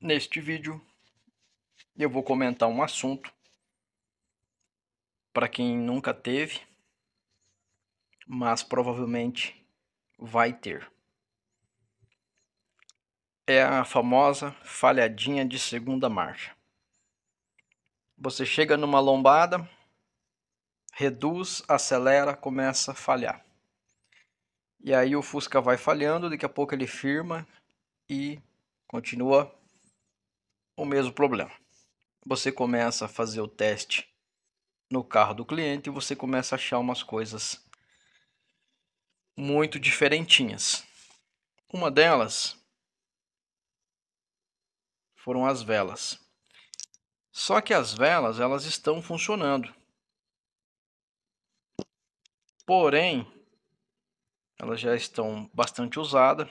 Neste vídeo eu vou comentar um assunto para quem nunca teve, mas provavelmente vai ter. É a famosa falhadinha de segunda marcha. Você chega numa lombada, reduz, acelera, começa a falhar. E aí o Fusca vai falhando, daqui a pouco ele firma e continua o mesmo problema. Você começa a fazer o teste no carro do cliente e você começa a achar umas coisas muito diferentinhas. Uma delas foram as velas. Só que as velas, elas estão funcionando. Porém, elas já estão bastante usadas.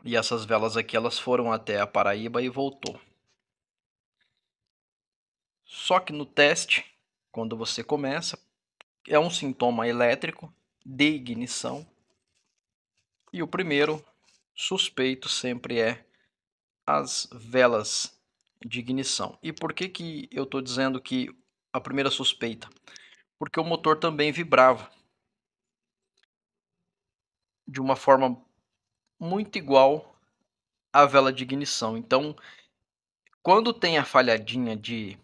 E essas velas aqui, elas foram até a Paraíba e voltou. Só que no teste, quando você começa, é um sintoma elétrico de ignição. E o primeiro suspeito sempre é as velas de ignição. E por que eu estou dizendo que a primeira suspeita? Porque o motor também vibrava de uma forma muito igual à vela de ignição. Então, quando tem a falhadinha de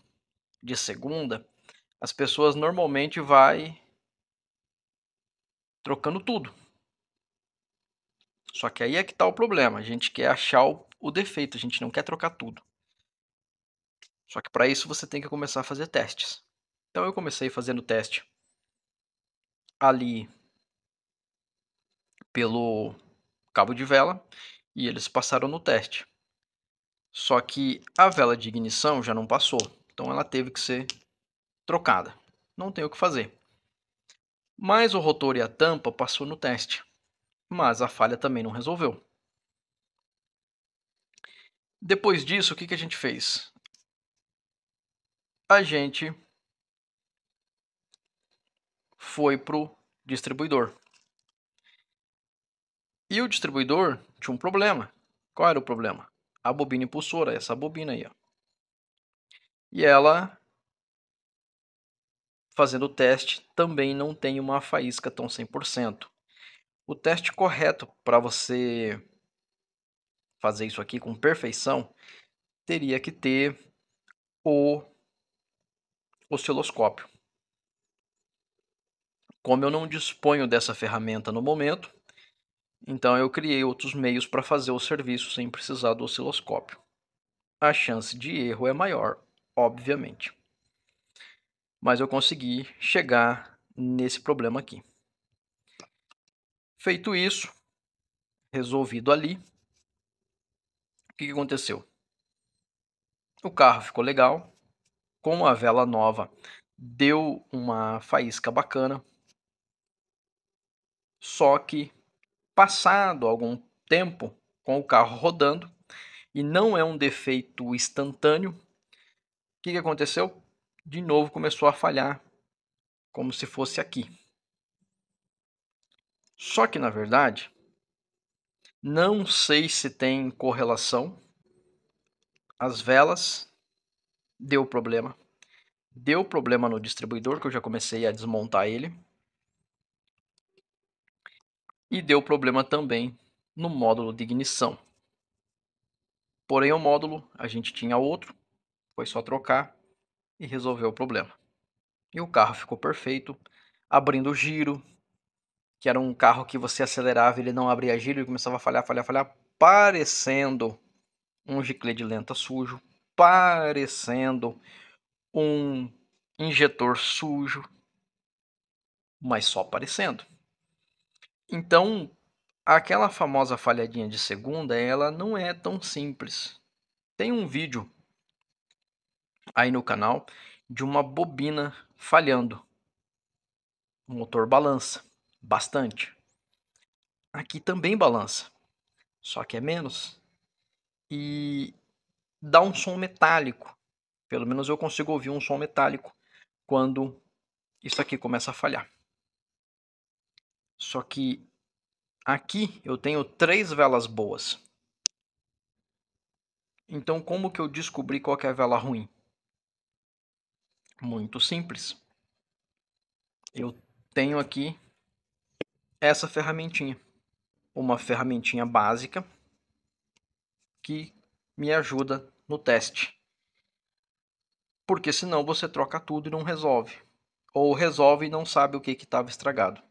segunda, as pessoas normalmente vai trocando tudo. Só que aí é que está o problema. A gente quer achar o defeito, a gente não quer trocar tudo. Só que para isso você tem que começar a fazer testes. Então eu comecei fazendo teste ali pelo cabo de vela e eles passaram no teste. Só que a vela de ignição já não passou, então ela teve que ser trocada. Não tem o que fazer. Mas o rotor e a tampa passou no teste, mas a falha também não resolveu. Depois disso, o que a gente fez? A gente foi pro distribuidor. E o distribuidor tinha um problema. Qual era o problema? A bobina impulsora, essa bobina aí, ó. E ela, fazendo o teste, também não tem uma faísca tão 100%. O teste correto para você fazer isso aqui com perfeição teria que ter o osciloscópio. Como eu não disponho dessa ferramenta no momento, então eu criei outros meios para fazer o serviço sem precisar do osciloscópio. A chance de erro é maior, obviamente. Mas eu consegui chegar nesse problema aqui. Feito isso, resolvido ali, o que aconteceu? O carro ficou legal, com a vela nova deu uma faísca bacana, só que passado algum tempo com o carro rodando, e não é um defeito instantâneo, o que aconteceu? De novo começou a falhar, como se fosse aqui. Só que na verdade, não sei se tem correlação. As velas deu problema no distribuidor, que eu já comecei a desmontar ele, e deu problema também no módulo de ignição. Porém, o módulo a gente tinha outro, foi só trocar e resolveu o problema. E o carro ficou perfeito, abrindo giro, que era um carro que você acelerava, ele não abria giro, ele começava a falhar, parecendo um giclê de lenta sujo, parecendo um injetor sujo, mas só parecendo. Então, aquela famosa falhadinha de segunda, ela não é tão simples. Tem um vídeo aí no canal de uma bobina falhando. O motor balança bastante. Aqui também balança, só que é menos. E dá um som metálico. Pelo menos eu consigo ouvir um som metálico quando isso aqui começa a falhar. Só que aqui eu tenho 3 velas boas. Então, como que eu descobri qual que é a vela ruim? Muito simples. Eu tenho aqui essa ferramentinha. Uma ferramentinha básica que me ajuda no teste. Porque senão você troca tudo e não resolve. Ou resolve e não sabe o que estava estragado.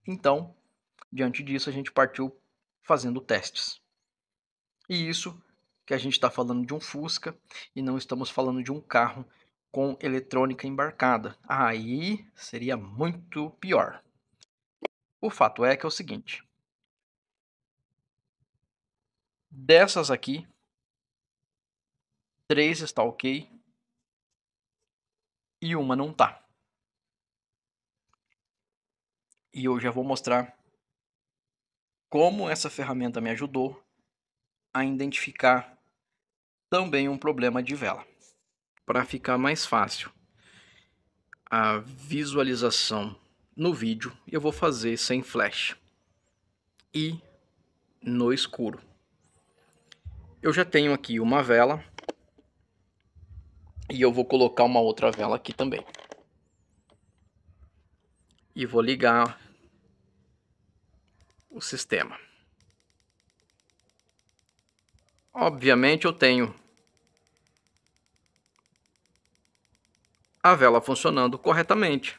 Então, diante disso, a gente partiu fazendo testes. E isso que a gente está falando de um Fusca e não estamos falando de um carro com eletrônica embarcada. Aí seria muito pior. O fato é que é o seguinte. Dessas aqui, 3 está ok e uma não tá. E eu já vou mostrar como essa ferramenta me ajudou a identificar também um problema de vela. Para ficar mais fácil a visualização no vídeo, eu vou fazer sem flash e no escuro. Eu já tenho aqui uma vela e eu vou colocar uma outra vela aqui também. E vou ligar o sistema. Obviamente eu tenho a vela funcionando corretamente.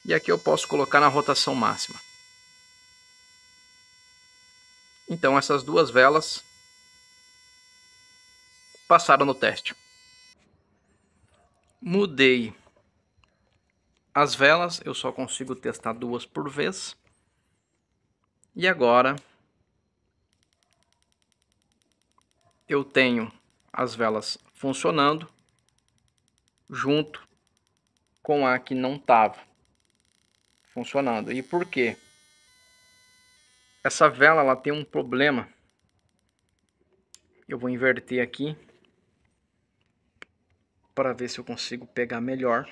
E aqui eu posso colocar na rotação máxima. Então essas duas velas passaram no teste. Mudei as velas, eu só consigo testar 2 por vez. E agora eu tenho as velas funcionando junto com a que não estava funcionando. E por quê? Essa vela ela tem um problema. Eu vou inverter aqui para ver se eu consigo pegar melhor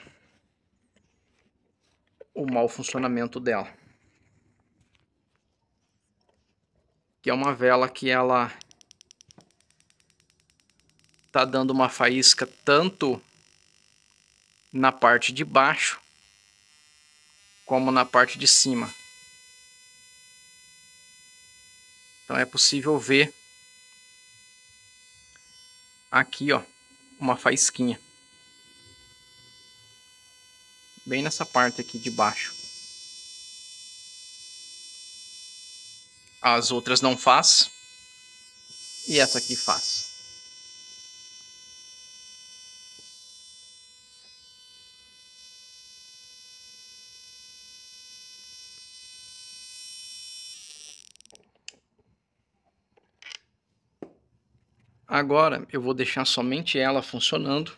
o mau funcionamento dela. Que é uma vela que ela tá dando uma faísca tanto na parte de baixo como na parte de cima. Então é possível ver aqui, ó, uma faísquinha. Bem nessa parte aqui de baixo. As outras não faz. E essa aqui faz. Agora eu vou deixar somente ela funcionando.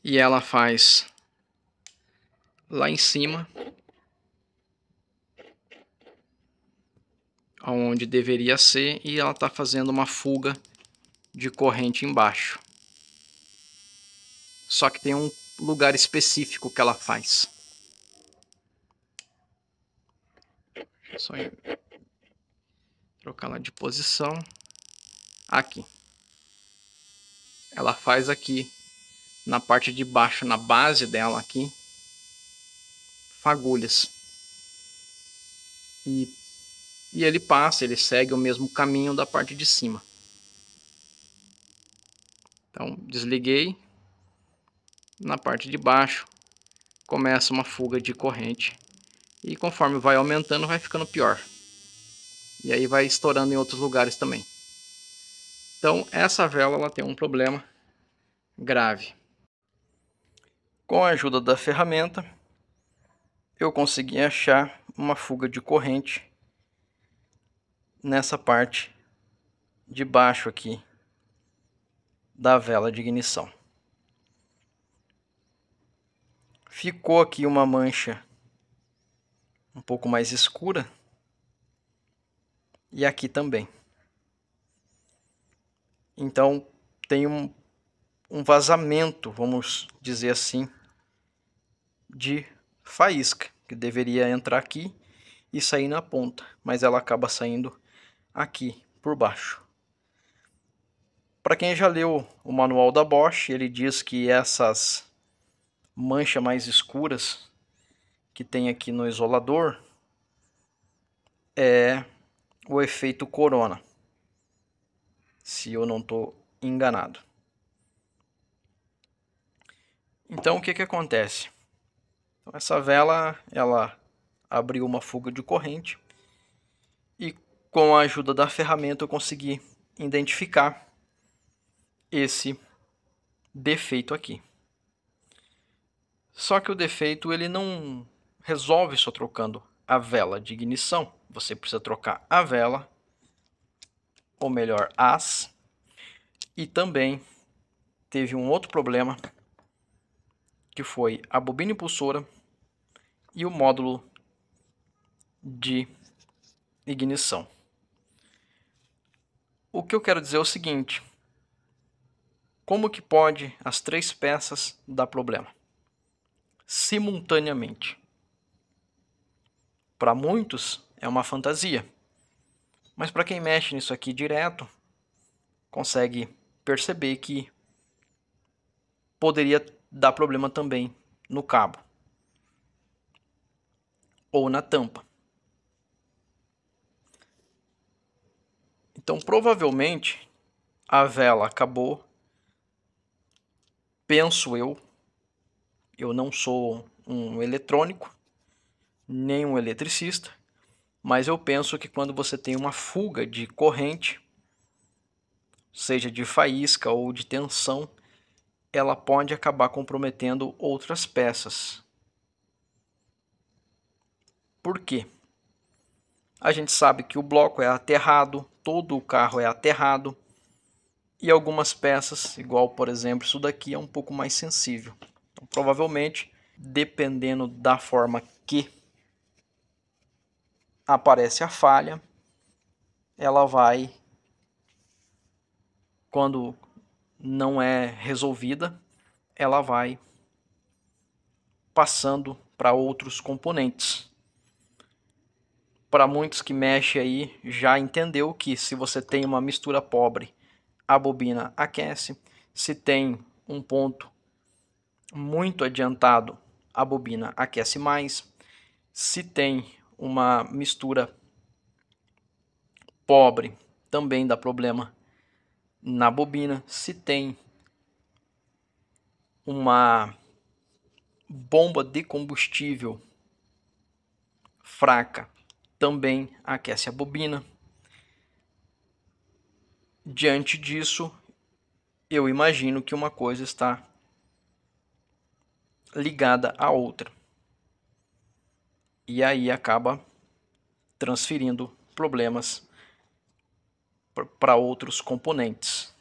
E ela faz lá em cima, onde deveria ser, e ela está fazendo uma fuga de corrente embaixo. Só que tem um lugar específico que ela faz. Só trocar ela de posição. Aqui. Ela faz aqui na parte de baixo, na base dela aqui, fagulhas. E ele passa, ele segue o mesmo caminho da parte de cima. Então, desliguei. Na parte de baixo, começa uma fuga de corrente. E conforme vai aumentando, vai ficando pior. E aí vai estourando em outros lugares também. Então, essa vela ela tem um problema grave. Com a ajuda da ferramenta, eu consegui achar uma fuga de corrente nessa parte de baixo aqui da vela de ignição. Ficou aqui uma mancha um pouco mais escura e aqui também. Então tem um vazamento, vamos dizer assim, de faísca que deveria entrar aqui e sair na ponta, mas ela acaba saindo aqui por baixo. Para quem já leu o manual da Bosch, ele diz que essas manchas mais escuras que tem aqui no isolador é o efeito corona, se eu não estou enganado. Então o que acontece? Então, essa vela ela abriu uma fuga de corrente e com a ajuda da ferramenta eu consegui identificar esse defeito aqui. Só que o defeito ele não resolve só trocando a vela de ignição. Você precisa trocar a vela, ou melhor, as, e também teve um outro problema, que foi a bobina impulsora e o módulo de ignição. O que eu quero dizer é o seguinte: como que pode as três peças dar problema simultaneamente? Para muitos é uma fantasia, mas para quem mexe nisso aqui direto, consegue perceber que poderia dar problema também no cabo ou na tampa. Então provavelmente a vela acabou, penso eu não sou um eletrônico, nem um eletricista, mas eu penso que quando você tem uma fuga de corrente, seja de faísca ou de tensão, ela pode acabar comprometendo outras peças. Por quê? A gente sabe que o bloco é aterrado, todo o carro é aterrado, e algumas peças, igual por exemplo isso daqui, é um pouco mais sensível. Então, provavelmente, dependendo da forma que aparece a falha, ela vai, quando não é resolvida, ela vai passando para outros componentes. Para muitos que mexem aí, já entendeu que se você tem uma mistura pobre, a bobina aquece. Se tem um ponto muito adiantado, a bobina aquece mais. Se tem uma mistura pobre, também dá problema na bobina. Se tem uma bomba de combustível fraca, também aquece a bobina. Diante disso, eu imagino que uma coisa está ligada à outra. E aí acaba transferindo problemas para outros componentes.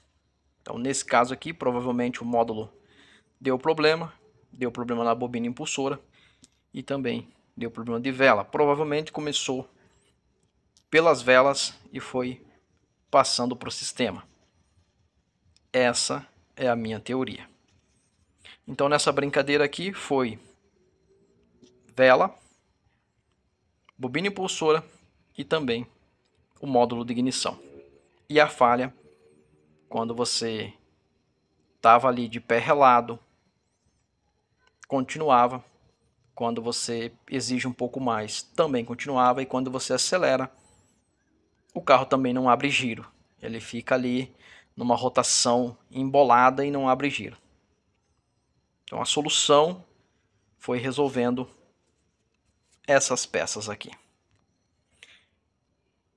Então, nesse caso aqui, provavelmente o módulo deu problema na bobina impulsora e também deu problema de vela. Provavelmente começou pelas velas e foi passando para o sistema. Essa é a minha teoria. Então, nessa brincadeira aqui foi vela, bobina impulsora e também o módulo de ignição. E a falha, quando você estava ali de pé relado, continuava. Quando você exige um pouco mais, também continuava. E quando você acelera, o carro também não abre giro. Ele fica ali numa rotação embolada e não abre giro. Então a solução foi resolvendo essas peças aqui.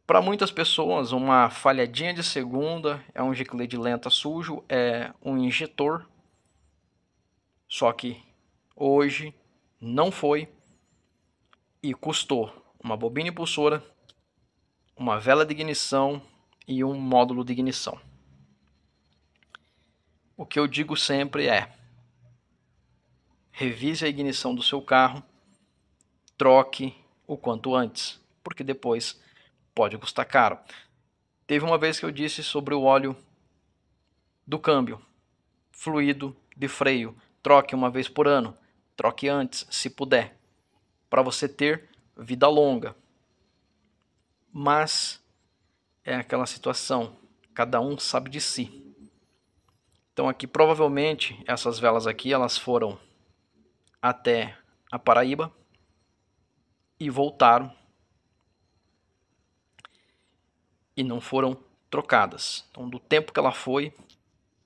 Para muitas pessoas, uma falhadinha de segunda é um giclete lenta sujo, é um injetor. Só que hoje não foi e custou uma bobina impulsora, uma vela de ignição e um módulo de ignição. O que eu digo sempre é: revise a ignição do seu carro, troque o quanto antes, porque depois pode custar caro. Teve uma vez que eu disse sobre o óleo do câmbio, fluido de freio, troque uma vez por ano, troque antes, se puder, para você ter vida longa. mas é aquela situação, cada um sabe de si. Então aqui provavelmente essas velas aqui elas foram até a Paraíba e voltaram e não foram trocadas. Então do tempo que ela foi,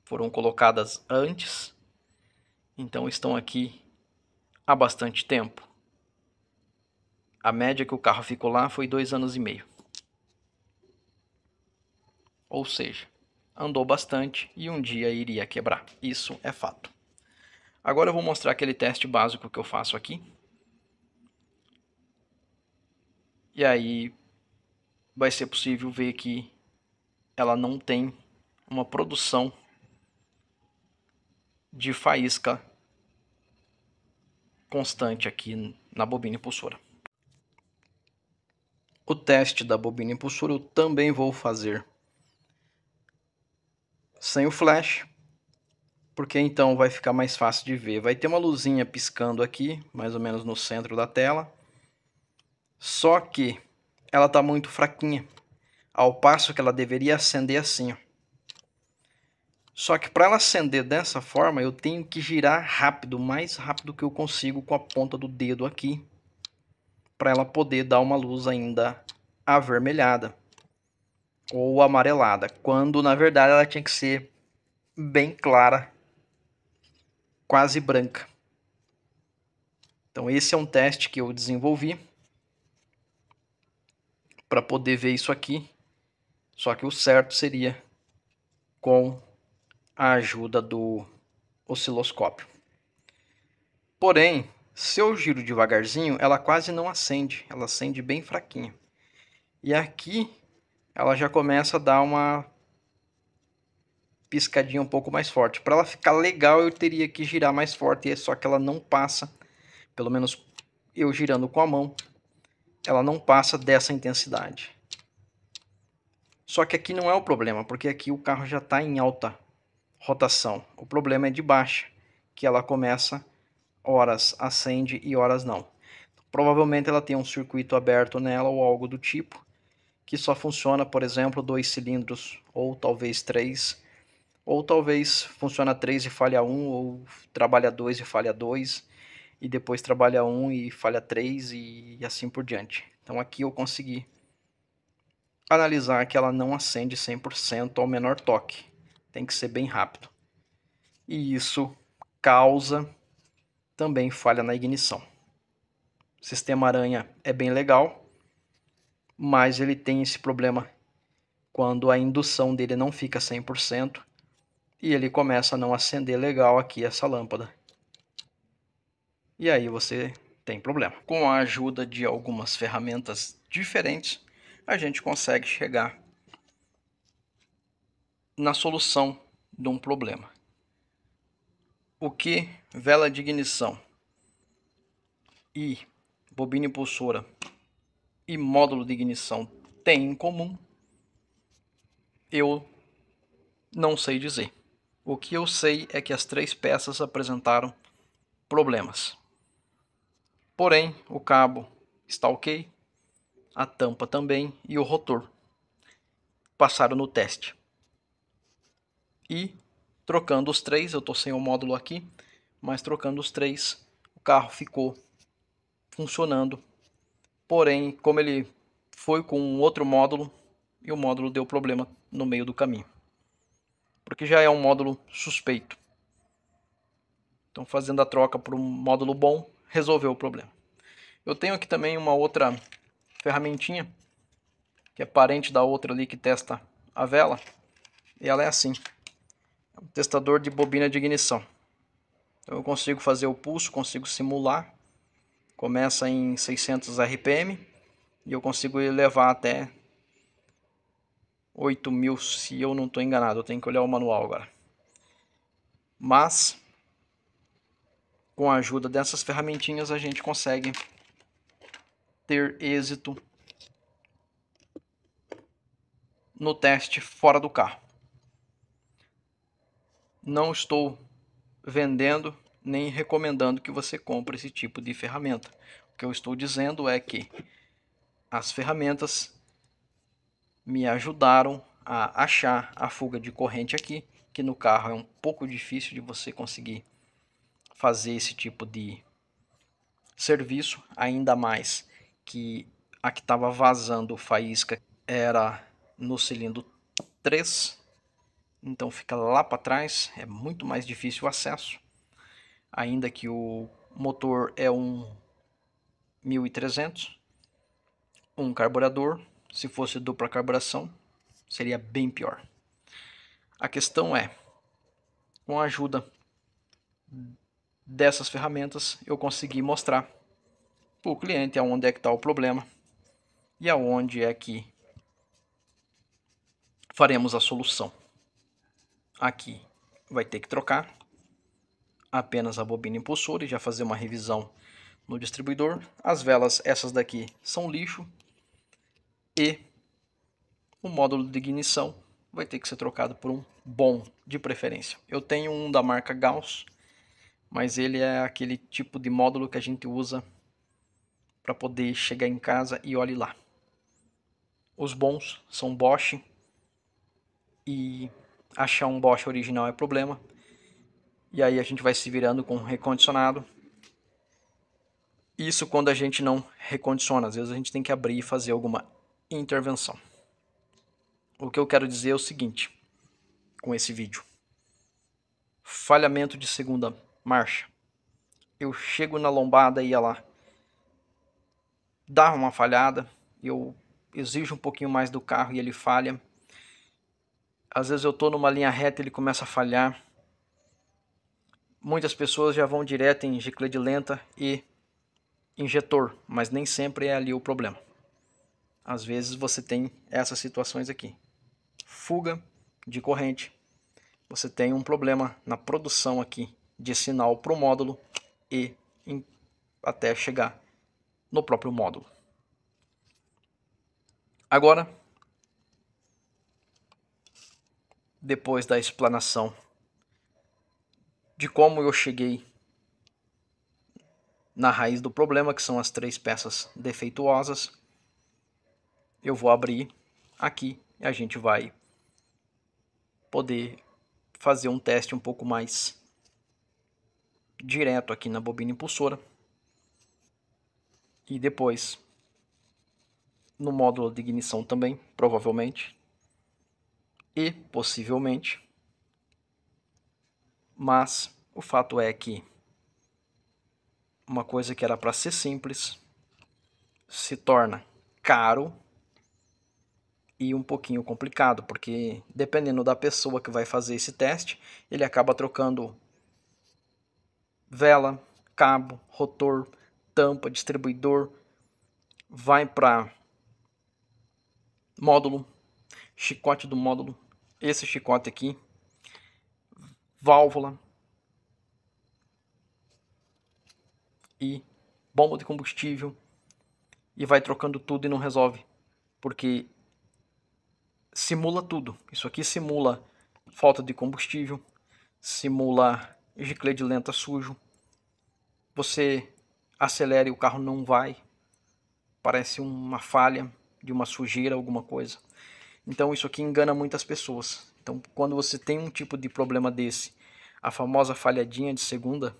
foram colocadas antes, então estão aqui há bastante tempo. A média que o carro ficou lá foi 2 anos e meio. Ou seja, andou bastante e um dia iria quebrar. Isso é fato. Agora eu vou mostrar aquele teste básico que eu faço aqui. E aí vai ser possível ver que ela não tem uma produção de faísca constante aqui na bobina impulsora. O teste da bobina impulsora eu também vou fazer sem o flash, porque então vai ficar mais fácil de ver. Vai ter uma luzinha piscando aqui, mais ou menos no centro da tela, só que ela está muito fraquinha, ao passo que ela deveria acender assim, ó. Só que para ela acender dessa forma, eu tenho que girar rápido, mais rápido que eu consigo com a ponta do dedo aqui, para ela poder dar uma luz ainda avermelhada ou amarelada, quando na verdade ela tinha que ser bem clara, quase branca. Então esse é um teste que eu desenvolvi para poder ver isso aqui, só que o certo seria com a ajuda do osciloscópio. Porém, se eu giro devagarzinho, ela quase não acende, ela acende bem fraquinho. E aqui ela já começa a dar uma piscadinha um pouco mais forte. Para ela ficar legal, eu teria que girar mais forte, só que ela não passa, pelo menos eu girando com a mão, ela não passa dessa intensidade. Só que aqui não é o problema, porque aqui o carro já está em alta rotação. O problema é de baixa, que ela começa, horas acende e horas não. Provavelmente ela tem um circuito aberto nela ou algo do tipo, que só funciona, por exemplo, 2 cilindros, ou talvez 3, ou talvez funciona 3 e falha 1, ou trabalha 2 e falha 2, e depois trabalha 1 e falha 3 e assim por diante. Então aqui eu consegui analisar que ela não acende 100% ao menor toque, tem que ser bem rápido. E isso causa também falha na ignição. O sistema aranha é bem legal, mas ele tem esse problema quando a indução dele não fica 100% e ele começa a não acender legal aqui essa lâmpada. E aí você tem problema. Com a ajuda de algumas ferramentas diferentes, a gente consegue chegar na solução de um problema. O que vela de ignição e bobina impulsora e módulo de ignição têm em comum, eu não sei dizer. O que eu sei é que as 3 peças apresentaram problemas. Porém, o cabo está ok, a tampa também e o rotor passaram no teste. E trocando os 3, eu estou sem o módulo aqui, mas trocando os 3, o carro ficou funcionando. Porém, como ele foi com um outro módulo, e o módulo deu problema no meio do caminho. Porque já é um módulo suspeito. Então, fazendo a troca por um módulo bom, resolveu o problema. Eu tenho aqui também uma outra ferramentinha, que é parente da outra ali que testa a vela. E ela é assim. É um testador de bobina de ignição. Então eu consigo fazer o pulso, consigo simular. Começa em 600 RPM e eu consigo levar até 8.000, se eu não estou enganado. Eu tenho que olhar o manual agora. Mas, com a ajuda dessas ferramentinhas, a gente consegue ter êxito no teste fora do carro. Não estou vendendo nem recomendando que você compre esse tipo de ferramenta. O que eu estou dizendo é que as ferramentas me ajudaram a achar a fuga de corrente aqui, que no carro é um pouco difícil de você conseguir fazer esse tipo de serviço, ainda mais que a que estava vazando faísca era no cilindro 3, então fica lá para trás, é muito mais difícil o acesso, ainda que o motor é um 1300, um carburador, se fosse dupla carburação, seria bem pior. A questão é, com a ajuda dessas ferramentas, eu consegui mostrar para o cliente aonde é que está o problema e aonde é que faremos a solução. Aqui vai ter que trocar apenas a bobina impulsora e já fazer uma revisão no distribuidor. As velas, essas daqui, são lixo e o módulo de ignição vai ter que ser trocado por um bom, de preferência. Eu tenho um da marca Gauss, mas ele é aquele tipo de módulo que a gente usa para poder chegar em casa e olhe lá. Os bons são Bosch e achar um Bosch original é problema. E aí a gente vai se virando com recondicionado. Isso quando a gente não recondiciona, às vezes a gente tem que abrir e fazer alguma intervenção. O que eu quero dizer é o seguinte, com esse vídeo. Falhamento de segunda marcha. Eu chego na lombada e ela dá uma falhada, eu exijo um pouquinho mais do carro e ele falha. Às vezes eu estou numa linha reta e ele começa a falhar. Muitas pessoas já vão direto em giclete lenta e injetor, mas nem sempre é ali o problema. Às vezes você tem essas situações aqui. Fuga de corrente. Você tem um problema na produção aqui de sinal para o módulo e até chegar no próprio módulo. Agora, depois da explanação de como eu cheguei na raiz do problema, que são as 3 peças defeituosas, eu vou abrir aqui e a gente vai poder fazer um teste um pouco mais direto aqui na bobina impulsora e depois no módulo de ignição também, provavelmente e possivelmente, mas o fato é que uma coisa que era para ser simples se torna caro e um pouquinho complicado, porque dependendo da pessoa que vai fazer esse teste, ele acaba trocando vela, cabo, rotor, tampa, distribuidor, vai para módulo, chicote do módulo, esse chicote aqui, válvula e bomba de combustível, e vai trocando tudo e não resolve, porque simula tudo. Isso aqui simula falta de combustível, simula giclete lenta sujo, você acelera e o carro não vai, parece uma falha de uma sujeira, alguma coisa. Então isso aqui engana muitas pessoas. Então quando você tem um tipo de problema desse, a famosa falhadinha de segunda,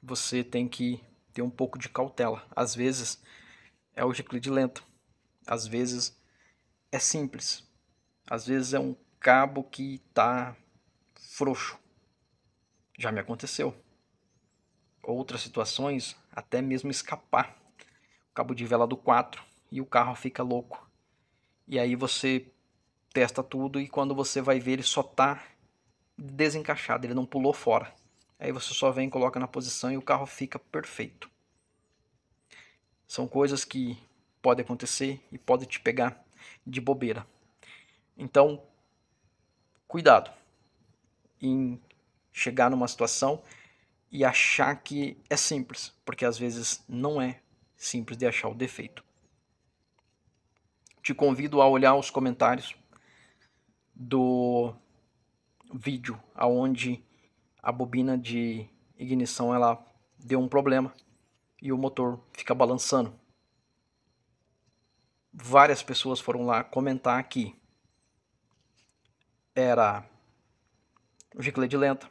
você tem que ter um pouco de cautela. Às vezes é o giclete lento, às vezes é simples, às vezes é um cabo que está frouxo. Já me aconteceu. Outras situações, até mesmo escapar o cabo de vela do 4 e o carro fica louco. E aí você testa tudo e quando você vai ver ele só está desencaixado, ele não pulou fora. Aí você só vem, coloca na posição e o carro fica perfeito. São coisas que podem acontecer e podem te pegar de bobeira. Então, cuidado em chegar numa situação e achar que é simples, porque às vezes não é simples de achar o defeito. Te convido a olhar os comentários do vídeo aonde a bobina de ignição ela deu um problema e o motor fica balançando. Várias pessoas foram lá comentar que era giclete de lenta,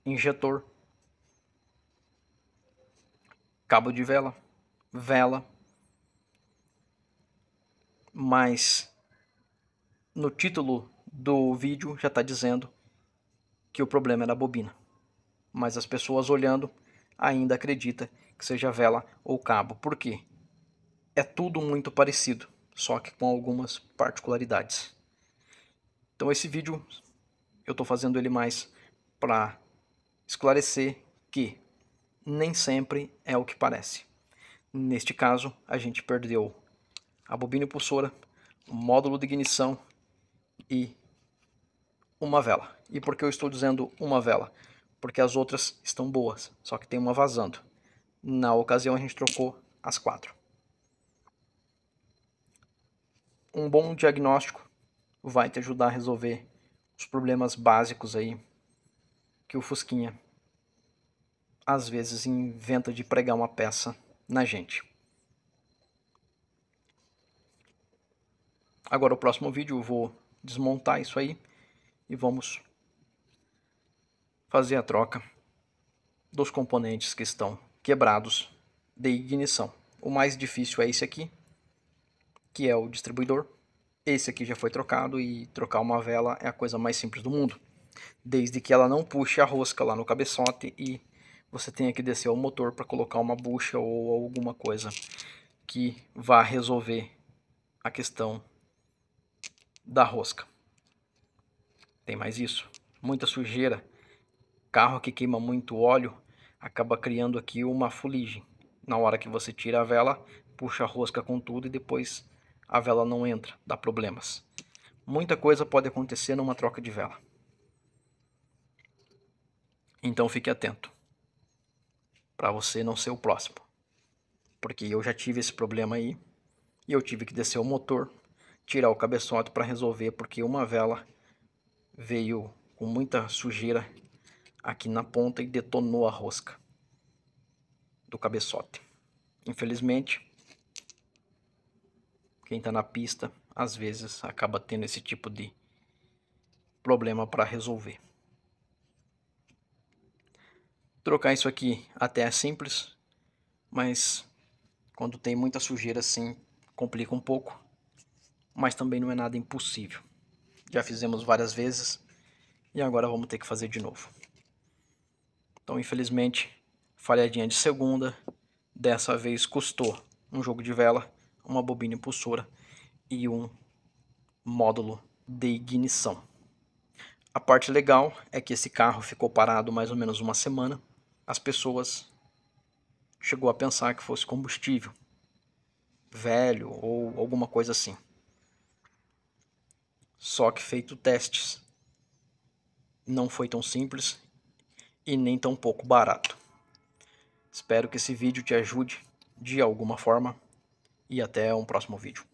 injetor, cabo de vela, mas no título do vídeo já está dizendo que o problema era a bobina. Mas as pessoas olhando ainda acreditam que seja vela ou cabo. Por quê? É tudo muito parecido, só que com algumas particularidades. Então esse vídeo eu estou fazendo ele mais para esclarecer que nem sempre é o que parece. Neste caso, a gente perdeu a bobina impulsora, o módulo de ignição e uma vela. E por que eu estou dizendo uma vela? Porque as outras estão boas, só que tem uma vazando. Na ocasião a gente trocou as 4. Um bom diagnóstico vai te ajudar a resolver os problemas básicos aí que o Fusquinha às vezes inventa de pregar uma peça na gente. Agora o próximo vídeo eu vou desmontar isso aí e vamos fazer a troca dos componentes que estão quebrados de ignição. O mais difícil é esse aqui, que é o distribuidor. Esse aqui já foi trocado e trocar uma vela é a coisa mais simples do mundo, desde que ela não puxe a rosca lá no cabeçote e você tenha que descer o motor para colocar uma bucha ou alguma coisa que vá resolver a questão da rosca. Tem mais isso, muita sujeira, carro que queima muito óleo acaba criando aqui uma fuligem. Na hora que você tira a vela, puxa a rosca com tudo e depois a vela não entra, dá problemas. Muita coisa pode acontecer numa troca de vela. Então fique atento, para você não ser o próximo. Porque eu já tive esse problema aí, e eu tive que descer o motor, tirar o cabeçote para resolver, porque uma vela veio com muita sujeira aqui na ponta e detonou a rosca do cabeçote. Infelizmente, quem está na pista, às vezes acaba tendo esse tipo de problema para resolver. Trocar isso aqui até é simples, mas quando tem muita sujeira assim, complica um pouco, mas também não é nada impossível. Já fizemos várias vezes e agora vamos ter que fazer de novo. Então, infelizmente, falhadinha de segunda, dessa vez custou um jogo de vela, uma bobina impulsora e um módulo de ignição. A parte legal é que esse carro ficou parado mais ou menos uma semana. As pessoas chegou a pensar que fosse combustível velho ou alguma coisa assim. Só que feito testes, não foi tão simples e nem tão pouco barato. Espero que esse vídeo te ajude de alguma forma e até um próximo vídeo.